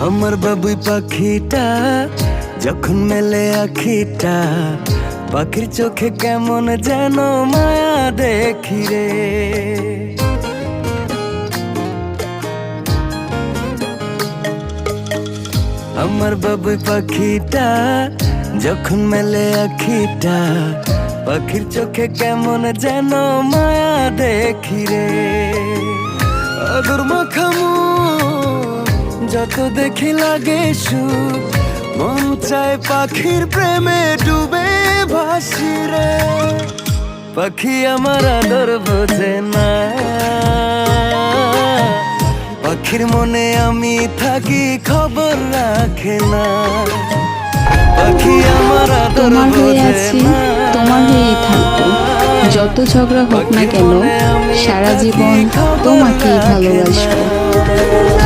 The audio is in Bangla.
আমার বাবুই পাখিটা যখন মেলে আখিটা, পাখির চোখে কেমন যেন মায়া দেখি রে। আমার বাবুই পাখিটা যখন মেলে আখিটা, পাখির চোখে কেমন যেন মায়া দেখি রে। আদর মাখামু যত দেখি লাগে সুখ, মন চায় পাখির প্রেমে ডুবে ভাসি রে। পাখি আমার আদর বোঝে না, পাখির মনে আমি থাকি খবর রাখে না। পাখি আমার আদর তোমার হয়ে বোঝে আছি, না, তোমার হয়েই থাকবো। যত ঝগড়া হোক না কেন, সারা জীবন তোমাকেই ভালোবাসবো।